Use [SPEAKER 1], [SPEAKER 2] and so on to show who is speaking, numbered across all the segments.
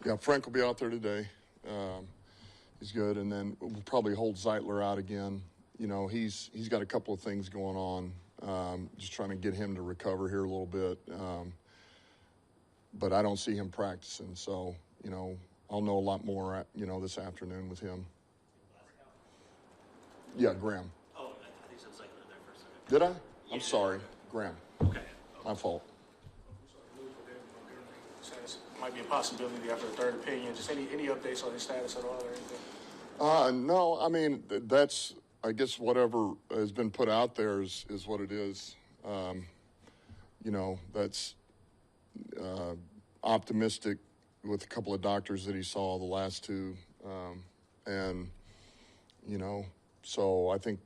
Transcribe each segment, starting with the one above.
[SPEAKER 1] Yeah, Frank will be out there today. He's good, and then we'll probably hold Zeitler out again. You know, he's got a couple of things going on. Just trying to get him to recover here a little bit. But I don't see him practicing, so, you know, I'll know a lot more, you know, this afternoon with him. Yeah, Graham.
[SPEAKER 2] Oh, I think it's Zeitler there for a second.
[SPEAKER 1] Did I? I'm sorry. Graham.
[SPEAKER 2] Okay.
[SPEAKER 1] My fault.
[SPEAKER 3] Might be a possibility after a third opinion. Just any updates on his status at all or anything?
[SPEAKER 1] No, I mean, that's, I guess whatever has been put out there is what it is. You know, that's optimistic with a couple of doctors that he saw, the last two. And, you know, so I think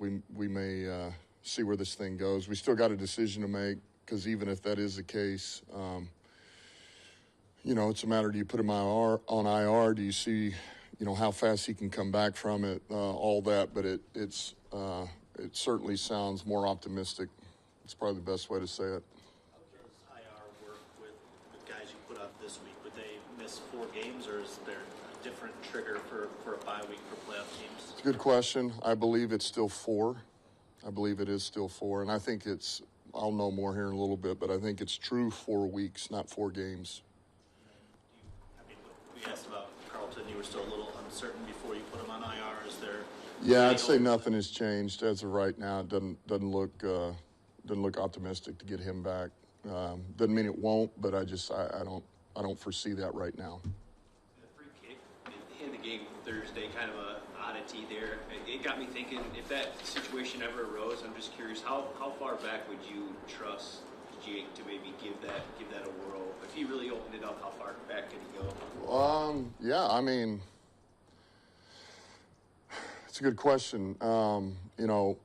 [SPEAKER 1] we may see where this thing goes. We still got a decision to make, because even if that is the case, you know, it's a matter, do you put him on IR? Do you see, you know, how fast he can come back from it, all that. But it certainly sounds more optimistic. It's probably the best way to say it.
[SPEAKER 2] How does IR work with guys you put out this week? Would they miss 4 games, or is there a different trigger for a bye week for playoff teams?
[SPEAKER 1] It's a good question. I believe it's still 4. I believe it is still 4. And I think it's, I'll know more here in a little bit, but I think it's true 4 weeks, not 4 games.
[SPEAKER 2] We asked about Carlton. You were still a little uncertain before you put him on IR. Is there?
[SPEAKER 1] Yeah, I'd say nothing has changed as of right now. It doesn't look optimistic to get him back. Doesn't mean it won't, but I don't foresee that right now.
[SPEAKER 4] The free kick in the game Thursday, kind of a oddity there. It got me thinking, if that situation ever arose, I'm just curious, how far back would you trust Jake to maybe give that a whirl? If he really opened it up, how far back could he go?
[SPEAKER 1] Yeah, I mean, it's a good question. You know,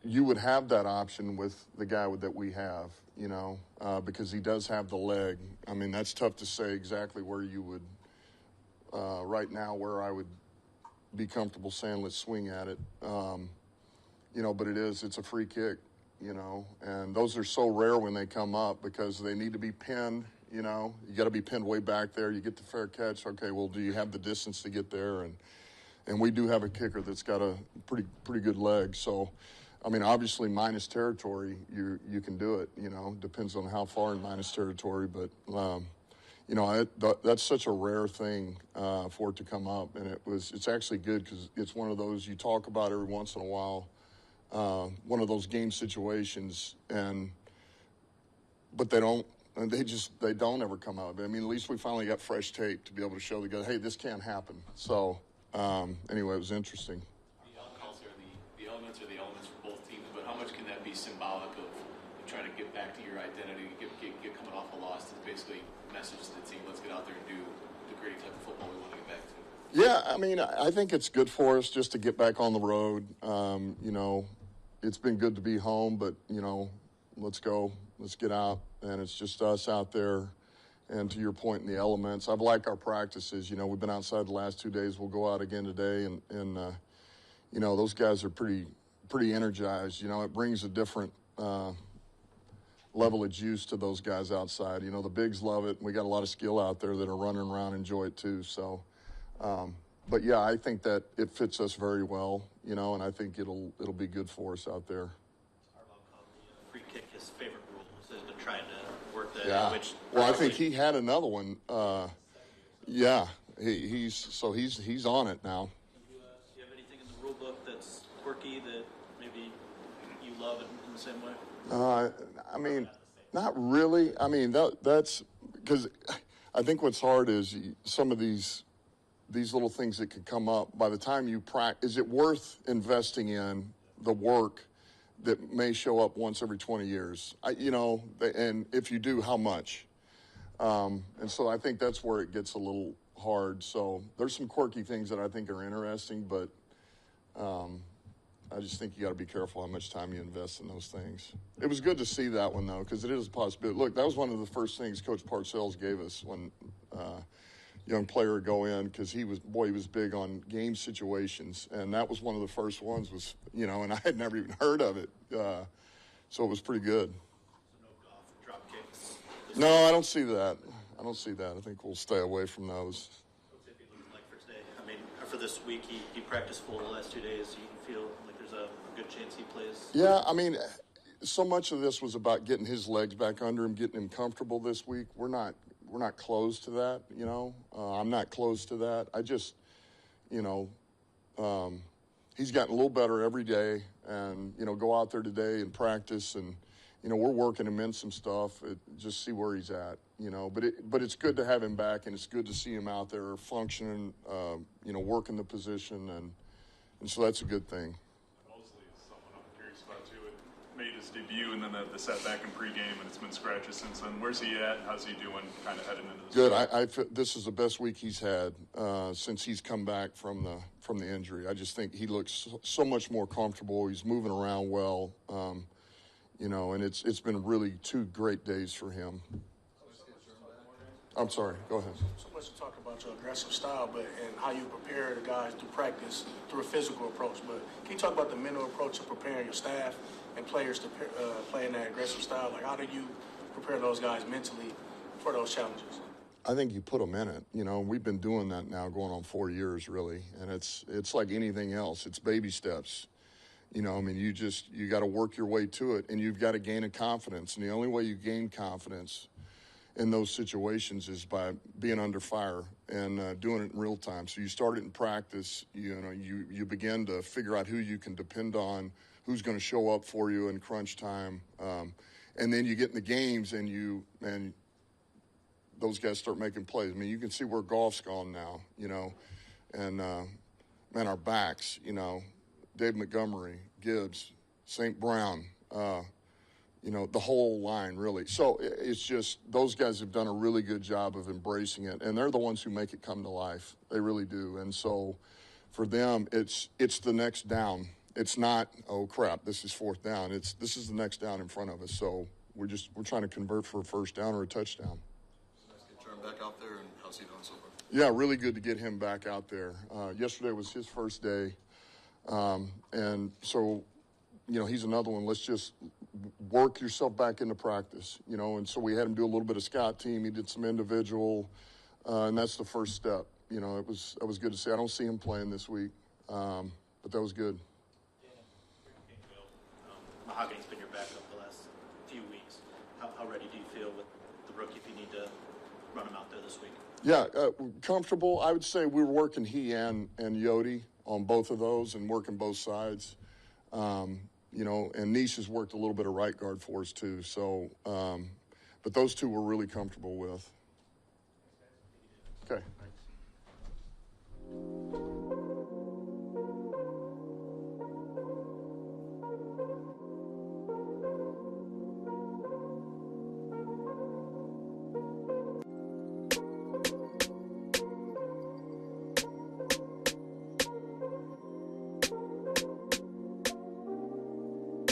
[SPEAKER 1] you would have that option with the guy that we have, you know, because he does have the leg. I mean, that's tough to say exactly where you would, right now, where I would be comfortable saying, let's swing at it. You know, but it's a free kick. You know, and those are so rare when they come up because they need to be pinned, you know. You got to be pinned way back there. You get the fair catch. Okay, well, do you have the distance to get there? And we do have a kicker that's got a pretty good leg. So, I mean, obviously, minus territory, you can do it, you know. Depends on how far in minus territory. But, you know, that's such a rare thing for it to come up. And it's actually good because it's one of those you talk about every once in a while. One of those game situations, but they don't ever come out. I mean, at least we finally got fresh tape to be able to show the guy, hey, this can't happen. So, anyway, it was interesting.
[SPEAKER 5] The elements are the elements for both teams, but how much can that be symbolic of trying to get back to your identity, get coming off a loss to basically message to the team, let's get out there and do the great type of football we want to get back to?
[SPEAKER 1] Yeah, I mean, I think it's good for us just to get back on the road. You know, it's been good to be home, but, you know, let's go. Let's get out. And it's just us out there. And to your point in the elements, I've liked our practices. You know, we've been outside the last 2 days. We'll go out again today. And you know, those guys are pretty energized. You know, it brings a different level of juice to those guys outside. You know, the bigs love it. We got a lot of skill out there that are running around and enjoy it too. So, but yeah, I think that it fits us very well, you know, and I think it'll be good for us out there.
[SPEAKER 2] Harbaugh called the free kick his favorite rule. He's been trying to work that.
[SPEAKER 1] Yeah. Well, I think he had another one. Yeah, he's on it now.
[SPEAKER 2] Do you have anything in the rule book that's quirky that maybe you love in the same way?
[SPEAKER 1] I mean, not really. I mean, that's because I think what's hard is some of these little things that could come up. By the time you practice, is it worth investing in the work that may show up once every 20 years? You know, and if you do, how much? And so I think that's where it gets a little hard. So there's some quirky things that I think are interesting, but I just think you got to be careful how much time you invest in those things. It was good to see that one, though, because it is a possibility. Look, that was one of the first things Coach Parcells gave us when young player would go in, because he was big on game situations, and that was one of the first ones was, you know, and I had never even heard of it. So it was pretty good.
[SPEAKER 2] So no golf drop kicks
[SPEAKER 1] No, I don't see that. I don't see that. I think we'll stay away from those.
[SPEAKER 2] What's it looking like for today? I mean, for this week, he practiced full the last 2 days. You feel like there's a good chance he plays?
[SPEAKER 1] Yeah, I mean, so much of this was about getting his legs back under him, getting him comfortable this week. We're not close to that, you know. I'm not close to that. I just, you know, he's gotten a little better every day, and you know, go out there today and practice, and you know, we're working him in some stuff. Just see where he's at, you know. But it's good to have him back, and it's good to see him out there functioning, you know, working the position, and so that's a good thing.
[SPEAKER 6] Mosley is someone I'm curious about too. It made his debut and then the setback in pregame, and it's been scratches since then. Where's he at? How's he doing? Kind of heading into this.
[SPEAKER 1] Good. I feel this is the best week he's had since he's come back from the injury. I just think he looks so much more comfortable. He's moving around well, you know, and it's been really 2 great days for him. I'm sorry. Go ahead.
[SPEAKER 3] So much to talk about your aggressive style, and how you prepare the guys to practice through a physical approach. But can you talk about the mental approach of preparing your staff and players to play in that aggressive style? Like, how do you prepare those guys mentally for those challenges?
[SPEAKER 1] I think you put them in it. You know, we've been doing that now going on 4 years, really, and it's like anything else. It's baby steps. You know, I mean, you got to work your way to it, and you've got to gain a confidence. And the only way you gain confidence in those situations is by being under fire and doing it in real time. So you start it in practice. You know, you begin to figure out who you can depend on, who's going to show up for you in crunch time, and then you get in the games and those guys start making plays. I mean, you can see where golf's gone now, you know, and man, our backs, you know, Dave Montgomery, Gibbs, St. Brown, you know, the whole line, really. So it's just those guys have done a really good job of embracing it, and they're the ones who make it come to life. They really do. And so for them, it's the next down. It's not, oh, crap, this is 4th down. This is the next down in front of us. So we're trying to convert for a first down or a touchdown.
[SPEAKER 7] Nice to get Jordan back out there, and how's he doing so far?
[SPEAKER 1] Yeah, really good to get him back out there. Yesterday was his first day. And so, you know, he's another one. Let's just work yourself back into practice, you know. And so we had him do a little bit of scout team. He did some individual, and that's the first step. You know, that was good to see. I don't see him playing this week, but that was good.
[SPEAKER 2] Mahogany's been your backup the last few weeks. How ready do you feel with the rookie if you need to run him out there this week?
[SPEAKER 1] Yeah, comfortable. I would say we were working he and Yodi on both of those and working both sides. You know, and Niche has worked a little bit of right guard for us too. So, but those two we're really comfortable with. Okay.